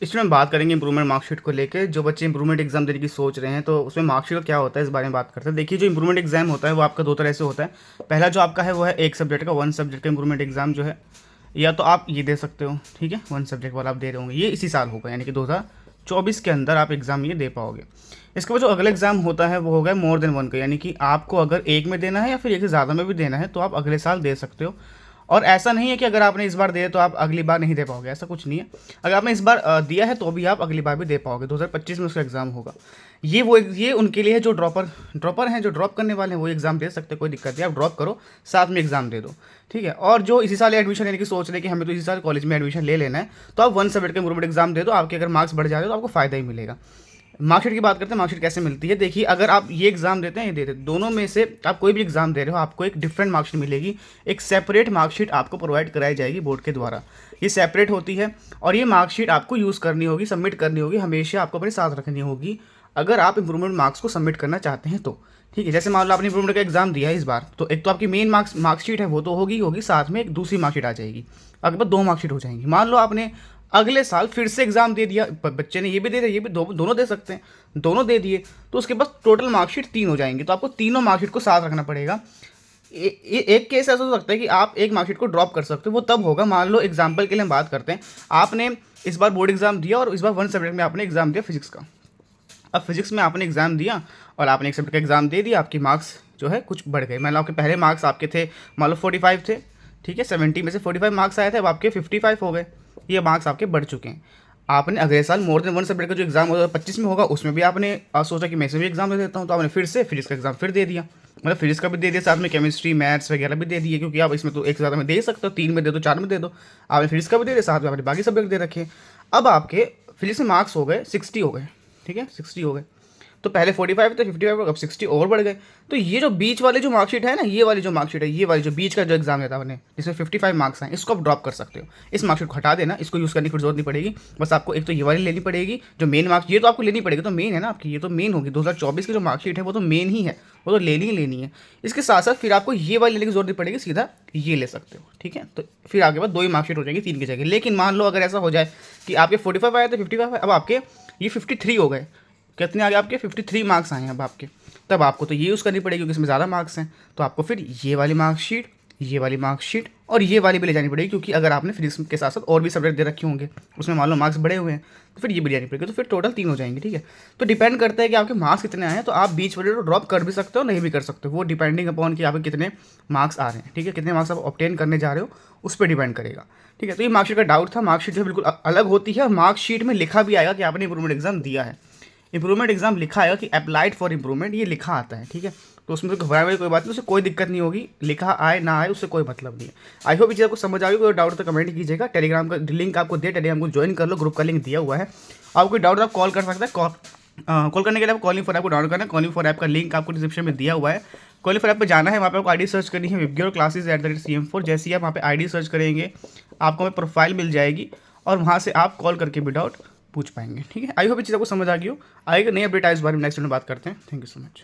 इसमें बात करेंगे इंप्रूवमेंट मार्कशीट को लेके। जो बच्चे इंप्रूवमेंट एग्जाम देने की सोच रहे हैं तो उसमें मार्कशीट का क्या होता है इस बारे में बात करते हैं। देखिए, जो इंप्रूवमेंट एग्जाम होता है वो आपका दो तरह से होता है। पहला जो आपका है वो है एक सब्जेक्ट का, वन सब्जेक्ट का इंप्रूवमेंट एग्जाम जो है, या तो आप ये दे सकते हो, ठीक है, वन सब्जेक्ट वाला आप दे रहे होंगे, ये इसी साल होगा, यानी कि 2024 के अंदर आप एग्ज़ाम ये दे पाओगे। इसके बाद जो अगला एग्ज़ाम होता है वो होगा मोर देन वन का, यानी कि आपको अगर एक में देना है या फिर एक से ज़्यादा में भी देना है तो आप अगले साल दे सकते हो। और ऐसा नहीं है कि अगर आपने इस बार दिया तो आप अगली बार नहीं दे पाओगे, ऐसा कुछ नहीं है। अगर आपने इस बार दिया है तो भी आप अगली बार भी दे पाओगे। 2025 में उसका एग्ज़ाम होगा। ये उनके लिए है जो ड्रॉपर हैं, जो ड्रॉप करने वाले हैं, वो एग्ज़ाम दे सकते हैं, कोई दिक्कत नहीं। आप ड्रॉप करो, साथ में एग्ज़ाम दे दो, ठीक है। और जो इसी साल एडमिशन लेने की सोच रहे हैं कि हमें तो इसी साल कॉलेज में एडमिशन ले लेना है, तो आप वन सब्जेक्ट का इंप्रूवमेंट एग्ज़ाम दे दो। आपके अगर मार्क्स बढ़ जाते हैं तो आपको फ़ायदा ही मिलेगा। मार्कशीट की बात करते हैं, मार्कशीट कैसे मिलती है। देखिए, अगर आप ये एग्जाम देते हैं, ये देते हैं, दोनों में से आप कोई भी एग्जाम दे रहे हो, आपको एक डिफरेंट मार्कशीट मिलेगी। एक सेपरेट मार्कशीट आपको प्रोवाइड कराई जाएगी बोर्ड के द्वारा। ये सेपरेट होती है और ये मार्कशीट आपको यूज़ करनी होगी, सबमिट करनी होगी, हमेशा आपको अपने साथ रखनी होगी अगर आप इंप्रूवमेंट मार्क्स को सबमिट करना चाहते हैं तो, ठीक है। जैसे मान लो आपने इंप्रूवमेंट का एग्जाम दिया है इस बार, तो एक तो आपकी मेन मार्कशीट है वो तो होगी, साथ में एक दूसरी मार्कशीट आ जाएगी, आपके पास दो मार्कशीट हो जाएंगी। मान लो आपने अगले साल फिर से एग्जाम दे दिया, बच्चे ने ये भी दे दिया, ये भी दोनों दे सकते हैं, दोनों दे दिए, तो उसके पास टोटल मार्कशीट 3 हो जाएंगी। तो आपको तीनों मार्कशीट को साथ रखना पड़ेगा। एक केस ऐसा हो सकता है कि आप एक मार्कशीट को ड्रॉप कर सकते हो। वो तब होगा, मान लो एग्जाम्पल के लिए हम बात करते हैं, आपने इस बार बोर्ड एग्जाम दिया और इस बार वन सब्जेक्ट में आपने एग्जाम दिया फिजिक्स का। अब फिजिक्स में आपने एग्जाम दिया और आपने एक सब्जेक्ट का एग्जाम दे दिया, आपके मार्क्स जो है कुछ बढ़ गए। मान लो आपके पहले मार्क्स आपके थे, मान लो 45 थे, ठीक है, 70 में से 45 मार्क्स आए थे, अब आपके 55 हो गए। ये मार्क्स आपके बढ़ चुके हैं। आपने अगले साल मोर देन वन सब्जेक्ट का जो एग्जाम 2025 में होगा उसमें भी आपने सोचा कि मैं इसमें भी एग्जाम दे देता हूँ, तो आपने फिर से फिजिक्स का एग्जाम फिर दे दिया। मतलब फिजिक्स का भी दे दिया, साथ में केमिस्ट्री मैथ्स वगैरह भी दे दिए, क्योंकि आप इसमें तो एक से ज़्यादा में दे सकते हो, 3 में दे दो, 4 में दे दो। आपने फिजिक्स का भी दे दिया, साथ में आपने बाकी सब्जेक्ट दे रखे। अब आपके फिजिक्स में मार्क्स हो गए 60 हो गए, ठीक है, 60 हो गए। तो पहले 45 थे, 55, अब 60 और बढ़ गए। तो ये जो बीच वाले जो मार्कशीट है ना, ये वाली जो मार्कशीट है, ये वाली जो बीच का जो एग्जाम देता आपने, जिसमें 55 मार्क्स हैं, इसको आप ड्रॉप कर सकते हो। इस मार्कशीट को हटा देना, इसको यूज़ करने की जरूरत नहीं पड़ेगी। बस आपको एक तो ये वाली लेनी पड़ेगी जो मेन मार्क्स, ये तो आपको लेनी पड़ेगी, तो मेन है ना आपकी, ये तो मेन होगी। 2024 की जो मार्कशीट है वो तो मेन ही है, वो तो लेनी ही लेनी है। इसके साथ साथ फिर आपको ये वाली लेने की जरूरत नहीं पड़ेगी, सीधा ये ले सकते हो, ठीक है। तो फिर आपके पास 2 ही मार्कशीट हो जाएगी 3 की जगह। लेकिन मान लो अगर ऐसा हो जाए कि आपके 45 आए थे, 55, अब आपके ये 53 हो गए, कितने आगे आपके 53 मार्क्स आए हैं अब आपके, तब आपको तो ये यूज़ करनी पड़ेगी क्योंकि इसमें ज़्यादा मार्क्स हैं। तो आपको फिर ये वाली मार्कशीट, ये वाली मार्कशीट और ये वाली भी ले जानी पड़ेगी, क्योंकि अगर आपने फिजिक्स के साथ साथ और भी सब्जेक्ट दे रखे होंगे, उसमें मान लो मार्क्स बढ़े हुए हैं, तो फिर ये भी ले जानी पड़ेगी। तो फिर टोटल 3 हो जाएंगे, ठीक है। तो डिपेंड करता है कि आपके मार्क्स कितने आए हैं, तो आप बीच वाले को ड्रॉप कर भी सकते हो, नहीं भी कर सकते हो, वो डिपेंडिंग अपॉन कि आपके कितने मार्क्स आ रहे हैं, ठीक है, कितने मार्क्स आप ऑब्टेन करने जा रहे हो उस पर डिपेंड करेगा, ठीक है। तो ये मार्कशीट का डाउट था। मार्कशीट जो है बिल्कुल अलग होती है और मार्कशीट में लिखा भी आएगा कि आपने इंप्रूवमेंट एग्जाम दिया है। इंप्रूवमेंट एग्जाम लिखा आएगा कि अप्लाइड फॉर इंप्रूवमेंट, ये लिखा आता है, ठीक है। तो उसमें तो घबराने वाली कोई बात नहीं, उससे कोई दिक्कत नहीं होगी, लिखा आए ना आए उससे कोई मतलब नहीं है। आई होप ये चीज़ आपको समझ आ गई। कोई डाउट तो कमेंट कीजिएगा। टेलीग्राम का लिंक आपको दे, टेलीग्राम को ज्वाइन कर लो, ग्रुप का लिंक दिया हुआ है। आपको कोई डाउट आप कॉल कर सकते हैं। कॉल करने के लिए आपको कॉलिंग फॉर ऐप को डाउनलोड करना है। कॉलिंग फॉर ऐप का लिंक आपको डिस्क्रिप्शन में दिया हुआ है। कॉलिंग फॉर ऐप पर जाना है, वहाँ पे आपको आईडी सर्च करनी है विबग्योर क्लासेस @CM4। जैसे ही आप वहाँ पे आईडी सर्च करेंगे आपको हमें प्रोफाइल मिल जाएगी और वहाँ से आप कॉल करके भी डाउट पूछ पाएंगे, ठीक है। आई होप ये चीज़ आपको समझ आ गई हो। आएगा नई अपडेट आए इस बारे में नेक्स्ट में बात करते हैं। Thank you so much.